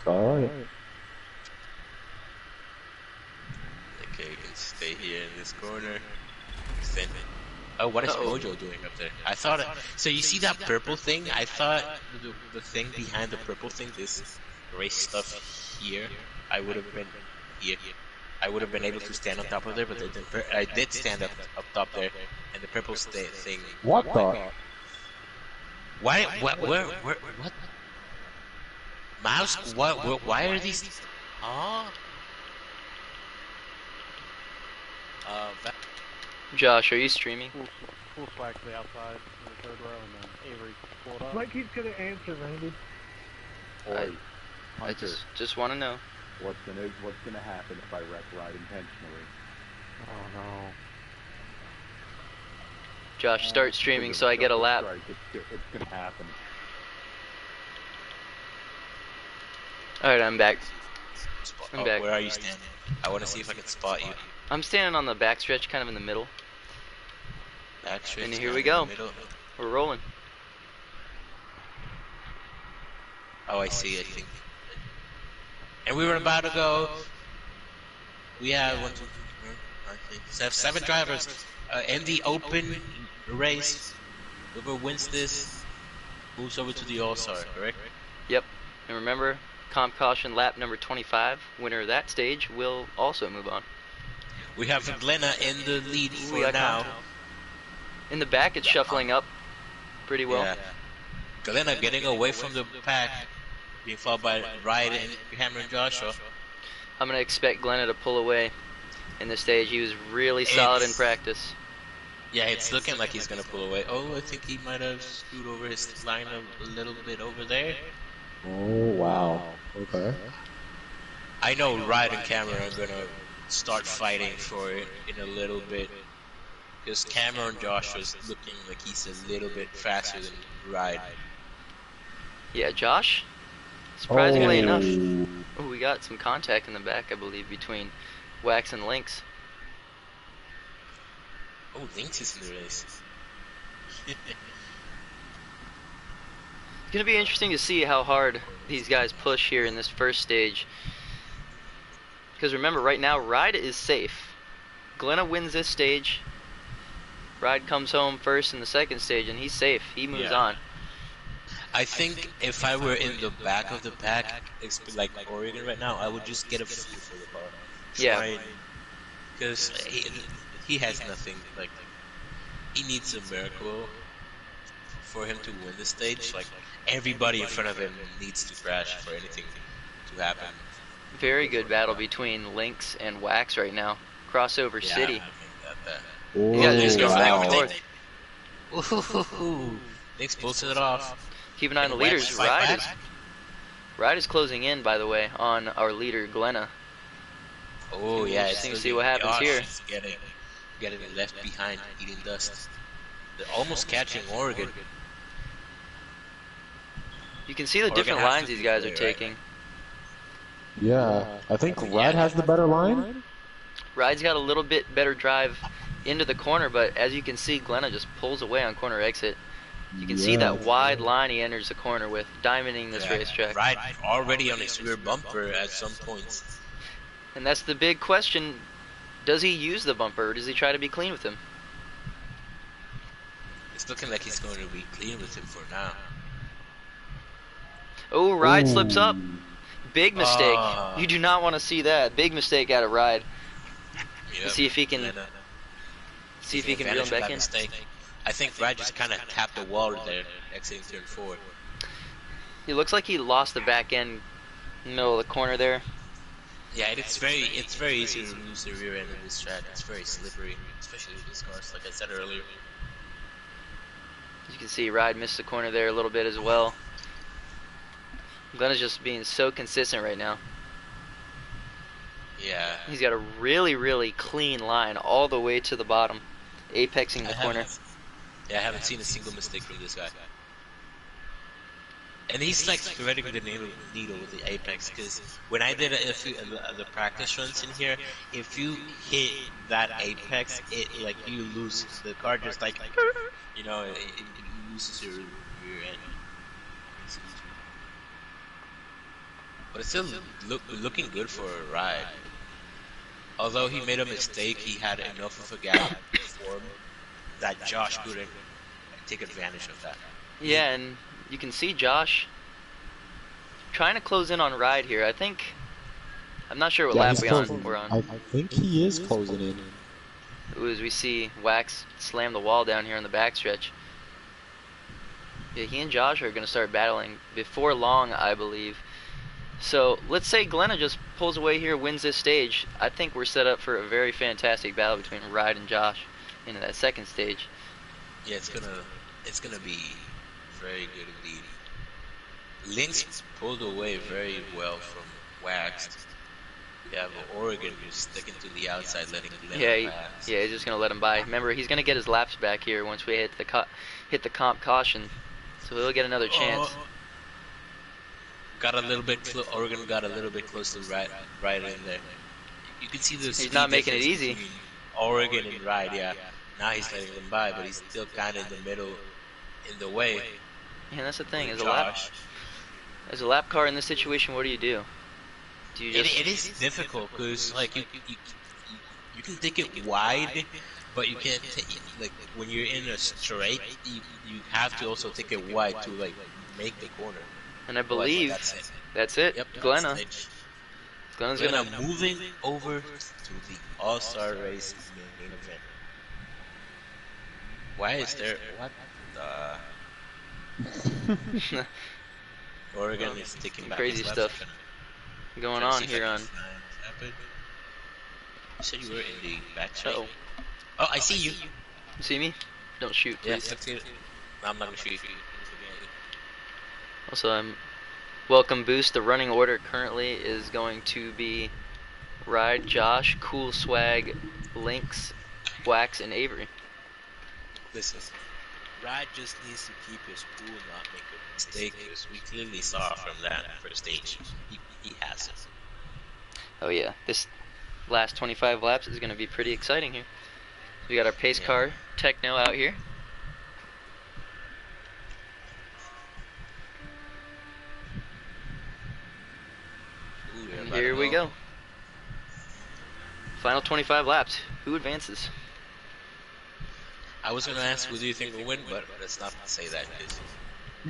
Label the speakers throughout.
Speaker 1: Alright.
Speaker 2: Okay, you can stay here in this corner. Extend. Oh, what is Mojo doing up there? I thought it, so you see that purple thing? I thought the thing behind the purple thing, this race stuff here, I would have been here. I would have been able to stand on top of there, but I did stand up top there, and the purple thing.
Speaker 1: What the?
Speaker 2: Why? What? Mouse? What? Why are these? Oh.
Speaker 3: Josh, are you streaming?
Speaker 4: Full swag to the outside in the third row, and then Avery pulled up.
Speaker 1: Mike keeps gonna answer, Randy.
Speaker 3: I just want to know.
Speaker 5: What's gonna happen if I wreck ride intentionally?
Speaker 4: Oh no.
Speaker 3: Josh, start streaming so I get a lap.
Speaker 5: It's gonna happen.
Speaker 3: Alright, I'm back. I'm back.
Speaker 2: Where are you standing? I want to see if I can spot you.
Speaker 3: I'm standing on the backstretch, kind of in the middle.
Speaker 2: Backstretch.
Speaker 3: And here we go. We're rolling.
Speaker 2: Oh, I see. I think. And we were about to go. We have 1, 2, 3, 4, 5, 6, 7, 7 drivers in the open race. Whoever wins this moves over to the All-Star, correct?
Speaker 3: Yep. And remember, comp caution lap number 25. Winner of that stage will also move on.
Speaker 2: We have Glenna in the lead for now.
Speaker 3: In the back, it's shuffling up pretty well.
Speaker 2: Yeah. Glenna getting away from the pack, being followed by Ryan and Hammer and Joshua.
Speaker 3: I'm going to expect Glenna to pull away in this stage. He was really solid in practice.
Speaker 2: Yeah, it's looking like he's going to pull away. Oh, I think he might have screwed over his line a little bit over there.
Speaker 1: Oh, wow. Okay.
Speaker 2: I know Ryan and Cameron are going to start fighting for it in a little bit. Because Cameron Joshua's looking like he's a little bit faster than Ryan.
Speaker 3: Yeah, Josh, surprisingly enough. Oh, we got some contact in the back, I believe, between Wax and Lynx.
Speaker 2: Oh, Lynx is in the race.
Speaker 3: It's going to be interesting to see how hard these guys push here in this first stage. Because remember, right now, Ride is safe. Glenna wins this stage. Ride comes home first in the second stage, and he's safe. He moves on.
Speaker 2: I think if I were in the back of the pack, like Oregon right now, I would just get a feel for the car.
Speaker 3: Yeah.
Speaker 2: Because he has nothing. Like, he needs a miracle for him to win the stage. Like, everybody in front of him needs to crash for anything to happen. Very
Speaker 3: good battle between Lynx and Wax right now. Crossover City.
Speaker 1: Ooh,
Speaker 3: Yeah, just go back and
Speaker 1: wow.
Speaker 3: forth.
Speaker 2: Ooh, Lynx pulls it off.
Speaker 3: Keep an eye on the leaders. Ride is closing in, by the way, on our leader, Glenna.
Speaker 2: Oh, yeah.
Speaker 3: Interesting to see what happens here.
Speaker 2: Getting left behind, eating dust. They're almost catching Oregon.
Speaker 3: You can see the different lines these guys are taking.
Speaker 1: Yeah, I think Ride has the better line.
Speaker 3: Ride's got a little bit better drive into the corner, but as you can see, Glenna just pulls away on corner exit. You can see that wide line he enters the corner with, diamonding this racetrack.
Speaker 2: Ride already on his rear bumper at some points.
Speaker 3: And that's the big question. Does he use the bumper, or does he try to be clean with him?
Speaker 2: It's looking like he's going to be clean with him for now.
Speaker 3: Oh, Ride slips up. Big mistake. You do not want to see that. Big mistake out of Ride.
Speaker 2: Yep.
Speaker 3: See if he can reel him back in.
Speaker 2: Mistake. I think Ride just kind of tapped the wall there, exiting turn 4.
Speaker 3: It looks like he lost the back end in the middle of the corner there.
Speaker 2: Yeah, it's very easy to lose the rear end of this track. It's very slippery, especially with these cars, like I said earlier.
Speaker 3: As you can see, Ride missed the corner there a little bit as well. Glenna's just being so consistent right now.
Speaker 2: Yeah.
Speaker 3: He's got a really, really clean line all the way to the bottom, apexing the corner.
Speaker 2: Yeah, I haven't seen a single mistake from this guy. And he's like threading the needle with the apex, because when I did the practice runs in here, if you hit that apex, it like you lose the car, just like, you know, it loses your rear end. but it's still looking good for a ride. Although he made a mistake, he had enough of a gap before him that Josh couldn't take advantage of that.
Speaker 3: Yeah, and you can see Josh trying to close in on Ride here. I'm not sure what lap
Speaker 1: he's
Speaker 3: we're on.
Speaker 1: I think he is closing in.
Speaker 3: As we see Wax slam the wall down here on the backstretch. Yeah, he and Josh are going to start battling before long, I believe. So let's say Glenna just pulls away here, wins this stage. I think we're set up for a very fantastic battle between Ride and Josh into that second stage.
Speaker 2: Yeah, it's gonna be very good indeed. Lynx pulled away very well from Wax. You have Oregon who's sticking to the outside, letting Glenna pass.
Speaker 3: He's just gonna let him by. Remember, he's gonna get his laps back here once we hit the comp caution, so he'll get another chance.
Speaker 2: Got a little bit. Oregon got a little bit close to right in there. You can see this.
Speaker 3: He's not making it easy.
Speaker 2: Oregon and Ride, yeah. Now he's letting them by, but he's still kind of in the middle, in the way.
Speaker 3: Yeah, that's the thing. As a
Speaker 2: Josh.
Speaker 3: lap car in this situation, what do you do? Do you just?
Speaker 2: It is difficult because like you can take it wide, but you can't take like when you're in a straight, you have to also take it wide to like make the corner.
Speaker 3: And I believe that's it.
Speaker 2: Yep,
Speaker 3: Glenna's
Speaker 2: Glenna
Speaker 3: gonna
Speaker 2: moving over to the All-Star Race main event. Why is there what the Oregon is taking back
Speaker 3: crazy
Speaker 2: his
Speaker 3: stuff
Speaker 2: left.
Speaker 3: going
Speaker 2: Trying to
Speaker 3: on
Speaker 2: see if
Speaker 3: here
Speaker 2: I
Speaker 3: on.
Speaker 2: can find what happened. You said you were in the back straight.
Speaker 3: Uh-oh.
Speaker 2: Oh, I see you.
Speaker 3: You see me? Don't shoot,
Speaker 2: Yeah,
Speaker 3: please.
Speaker 2: let's get it. No, I'm not gonna shoot you.
Speaker 3: Also, welcome boost. The running order currently is going to be Ride, Josh, Cool Swag, Lynx, Wax, and Avery.
Speaker 2: Listen, Ride just needs to keep his cool and not make a mistake, because we clearly saw from that first stage, he has it.
Speaker 3: Oh yeah, this last 25 laps is going to be pretty exciting here. We got our pace car Techno out here.
Speaker 2: Ooh,
Speaker 3: And here we go. Final 25 laps. Who advances?
Speaker 2: I was gonna ask who do you think will win, but let's not say that, because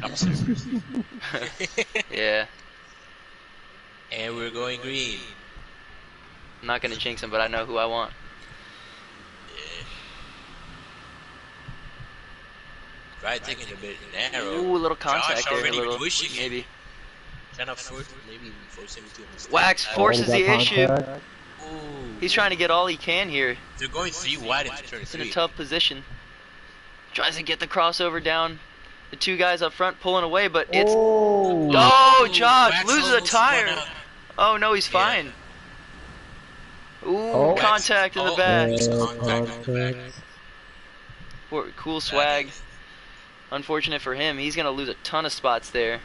Speaker 2: I'm serious.
Speaker 3: Yeah,
Speaker 2: And we're going green.
Speaker 3: I'm not going to jinx him, but I know who I want.
Speaker 2: Yeah. Ride taking a bit narrow.
Speaker 3: Ooh, a little contact
Speaker 2: Josh
Speaker 3: there, a
Speaker 2: already
Speaker 3: little,
Speaker 2: pushing him.
Speaker 3: maybe.
Speaker 2: Trying to force, maybe force him to a mistake.
Speaker 3: Wax forces the issue.
Speaker 1: Contact.
Speaker 2: Ooh.
Speaker 3: He's trying to get all he can here.
Speaker 2: They're going 3 wide into turn
Speaker 3: He's in
Speaker 2: 3.
Speaker 3: a tough position. Tries to get the crossover down. The two guys up front pulling away, but it's... Oh, Josh
Speaker 2: Wax
Speaker 3: loses a
Speaker 2: almost
Speaker 3: tire.
Speaker 2: went out.
Speaker 3: Oh, no, he's fine. Ooh, contact in the back.
Speaker 2: Contact.
Speaker 3: Cool Swag. Unfortunate for him. He's going to lose a ton of spots there.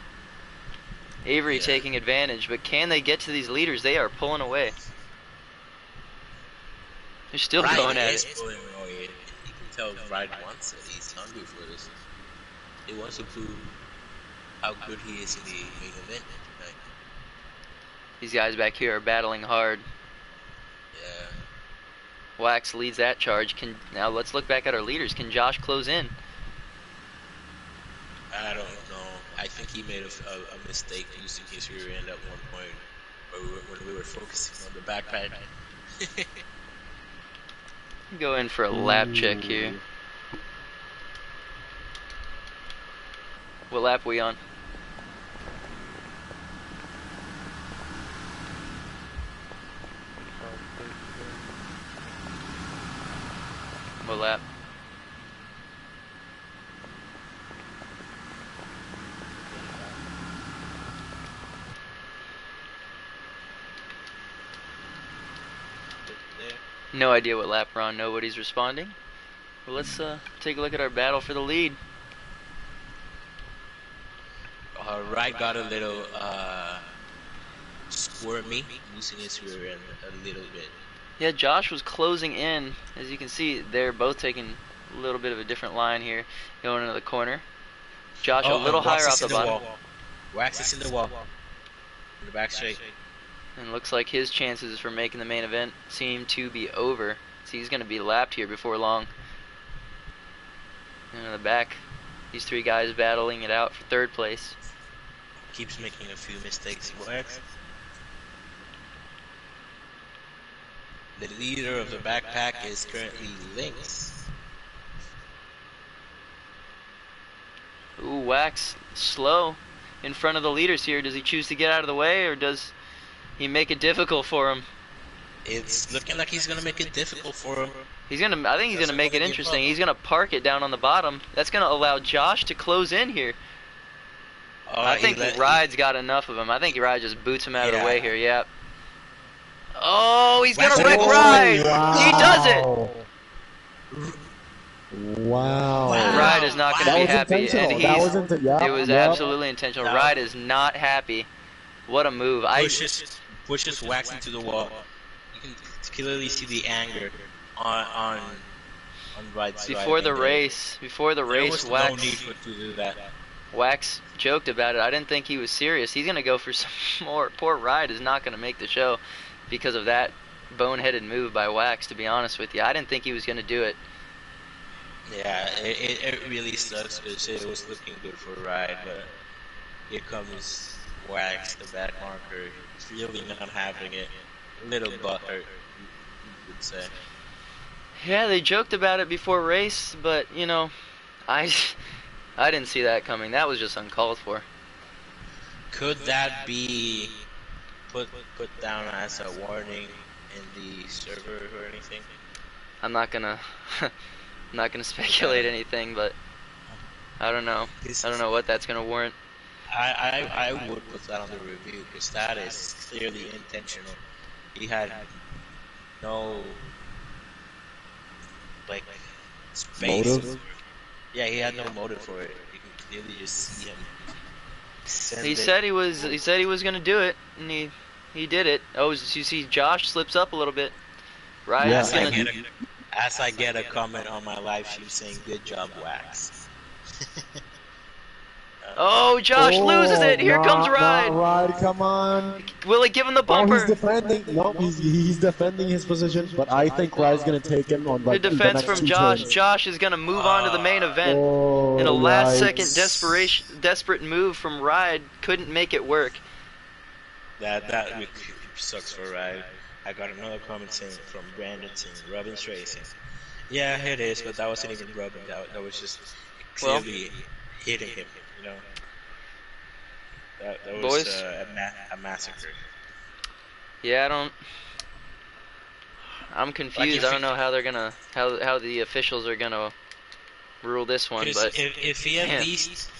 Speaker 3: Avery taking advantage, but can they get to these leaders? They are pulling away. They're still going at it.
Speaker 2: Pulling away. You can tell Ride wants it. He's hungry for this. He wants to prove how good he is in the main event tonight.
Speaker 3: These guys back here are battling hard.
Speaker 2: Yeah.
Speaker 3: Wax leads that charge. Now let's look back at our leaders. Can Josh close in?
Speaker 2: I don't know. I think he made a mistake using his rear end at one point when we were focusing on the backpack.
Speaker 3: Go in for a lap check here. What lap we on? What lap? No idea what lap we're on. Nobody's responding. Well, let's take a look at our battle for the lead.
Speaker 2: Ride got a little squirmy, losing his rear end a little bit.
Speaker 3: Yeah, Josh was closing in. As you can see, they're both taking a little bit of a different line here, going into the corner. Josh a little higher off the bottom.
Speaker 2: Wax is in the wall. In the back straight.
Speaker 3: And looks like his chances for making the main event seem to be over. So he's going to be lapped here before long. And in the back, these three guys battling it out for third place.
Speaker 2: Keeps making a few mistakes. Wax. The leader of the backpack is currently Lynx.
Speaker 3: Ooh, Wax slow in front of the leaders here. Does he choose to get out of the way, or does he make it difficult for him?
Speaker 2: It's looking like he's gonna make it difficult for him.
Speaker 3: I think he's gonna make it interesting. He's gonna park it down on the bottom. That's gonna allow Josh to close in here. I think Ride's got enough of him. I think Ride just boots him out of the way here. Yep. Oh, he's gonna wreck Ride.
Speaker 1: Wow.
Speaker 3: He does it.
Speaker 1: Wow.
Speaker 3: Ride is not gonna be happy, and it was
Speaker 1: yep.
Speaker 3: absolutely intentional. Ride is not happy. What a move!
Speaker 2: Pushes Wax into the wall. You can clearly see the anger on Ride's side.
Speaker 3: Before the race,
Speaker 2: Wax.
Speaker 3: Wax.
Speaker 2: No need for to do that.
Speaker 3: Wax joked about it. I didn't think he was serious. He's gonna go for some more. Poor Ride is not gonna make the show because of that boneheaded move by Wax. To be honest with you, I didn't think he was gonna do it.
Speaker 2: Yeah, it really sucks because it was looking good for Ride, but here comes Wax, the back marker. He's really not having it. A little butthurt, you would say.
Speaker 3: Yeah, they joked about it before race, but you know, I didn't see that coming. That was just uncalled for.
Speaker 2: Could that be put down as a warning in the server or anything?
Speaker 3: I'm not gonna I'm not gonna speculate anything, but I don't know. I don't know what that's gonna warrant.
Speaker 2: I would put that on the review because that is clearly intentional. He had no like space.
Speaker 1: Motive?
Speaker 2: Yeah, he had no motive for it. You can clearly just see him.
Speaker 3: He said he was gonna do it, and he did it. Oh, you see, Josh slips up a little bit. Right?
Speaker 1: Yeah.
Speaker 2: As I get a comment on my live stream saying "Good job, Wax."
Speaker 3: Oh, Josh loses it. Here comes Ride.
Speaker 1: Ride, come on.
Speaker 3: Will it give him the bumper?
Speaker 1: Oh, he's defending. No, he's defending his position, but I think Ride's gonna take him on like
Speaker 3: The defense
Speaker 1: next
Speaker 3: from
Speaker 1: 2
Speaker 3: Josh.
Speaker 1: turns.
Speaker 3: Josh is gonna move on to the main event.
Speaker 1: Oh,
Speaker 3: In a last-second
Speaker 1: yikes.
Speaker 3: desperate move from Ride, couldn't make it work.
Speaker 2: That really sucks for Ride. I got another comment saying from Brandon saying Robin's racing. Yeah, it is, but that wasn't even Robin. That was just clearly hitting him. You know, that was
Speaker 3: Boys?
Speaker 2: a massacre.
Speaker 3: Yeah, I'm confused. I don't know how they're gonna how the officials are gonna rule this one, but
Speaker 2: if he at least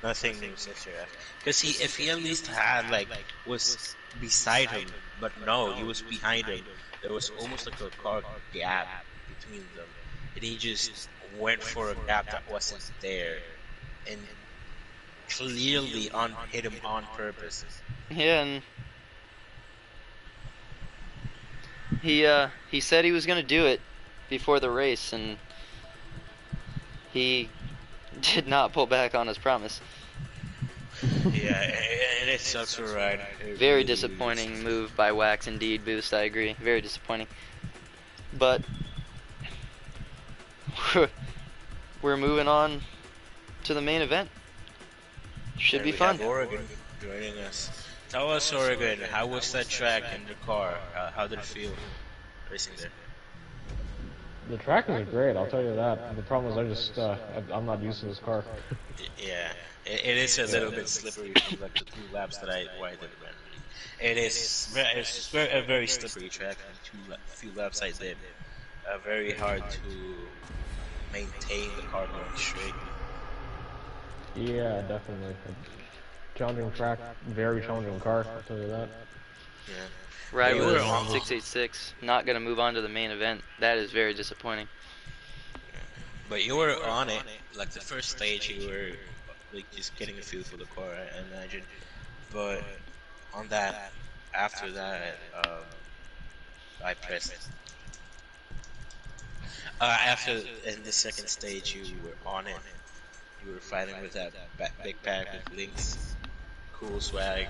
Speaker 2: nothing new because if he at least had was beside him, but no, he was behind him. There was almost like a car gap between them, and he just went for a gap that wasn't there, and clearly hit him on purpose.
Speaker 3: yeah, and he said he was gonna do it before the race, and he did not pull back on his promise.
Speaker 2: Yeah, and it sucks for Ride.
Speaker 3: Very disappointing move by Wax, indeed. Boost, I agree. Very disappointing. But we're moving on to the main event. Should be fun.
Speaker 2: We have Oregon joining us. Tell us, Oregon, how was that track in the car? How did it feel racing there?
Speaker 4: The tracking was great, I'll tell you that. The problem is I'm not used to this car.
Speaker 2: Yeah, it is a little bit slippery from like the 2 laps that I did randomly. It's a very slippery track. The few laps I did, very hard to maintain the car going straight.
Speaker 4: Yeah, definitely. Challenging track, very challenging car, I'll tell you that.
Speaker 2: Yeah.
Speaker 3: Ride
Speaker 2: You
Speaker 3: with
Speaker 2: were
Speaker 3: a
Speaker 2: almost-
Speaker 3: 686, not gonna move on to the main event. That is very disappointing.
Speaker 2: But you were on it, like the first stage you were like just getting a feel for the car, I imagine. But on that, after that, I pressed. After in the second stage you were on it. You were fighting with that big pack with Lynx, cool swag.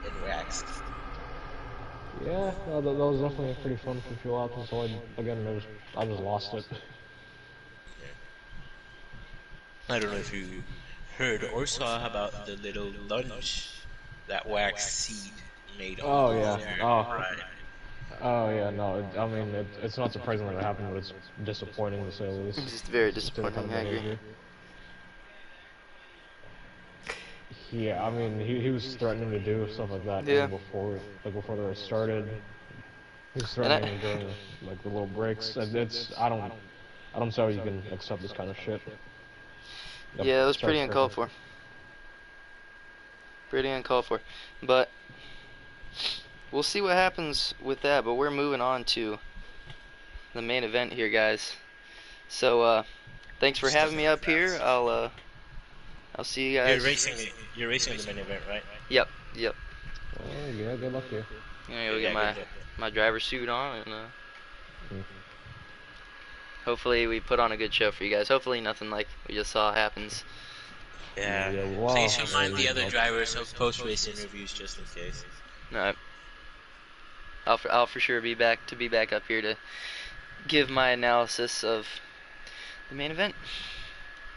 Speaker 2: and waxed.
Speaker 4: Yeah, no, that was definitely pretty fun for a few laps until I just lost it.
Speaker 2: I don't know if you heard or saw about the little lunge that wax seed made on
Speaker 4: Oh yeah.
Speaker 2: their
Speaker 4: Oh.
Speaker 2: ride.
Speaker 4: Oh yeah. No. I mean, it's not surprising that it happened, but it's disappointing to say the least.
Speaker 3: It's just very
Speaker 4: It's the kind
Speaker 3: disappointing.
Speaker 4: of
Speaker 3: I agree.
Speaker 4: behavior. Yeah, I mean, he was threatening to do stuff like that
Speaker 3: Yeah.
Speaker 4: even before the race started. He was
Speaker 3: And
Speaker 4: threatening during like the little breaks. I don't see how you can accept this kind of shit. Yep,
Speaker 3: yeah, it was
Speaker 4: start
Speaker 3: pretty uncalled
Speaker 4: striking.
Speaker 3: for. Pretty uncalled for. But we'll see what happens with that. But we're moving on to the main event here, guys. So thanks for having me up here. I'll see you guys.
Speaker 2: You're racing in the main event, right?
Speaker 3: Yep. Yep.
Speaker 4: Oh yeah, good luck to you.
Speaker 3: I'm gonna go
Speaker 2: Yeah,
Speaker 3: get
Speaker 2: good luck.
Speaker 3: my driver's suit on and
Speaker 4: Mm.
Speaker 3: hopefully we put on a good show for you guys. Hopefully nothing like we just saw happens.
Speaker 2: Yeah.
Speaker 4: Yeah, wow.
Speaker 2: Please remind the other drivers of post-race interviews just in case.
Speaker 3: No, I'll for sure be back up here to give my analysis of the main event.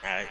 Speaker 2: Alright.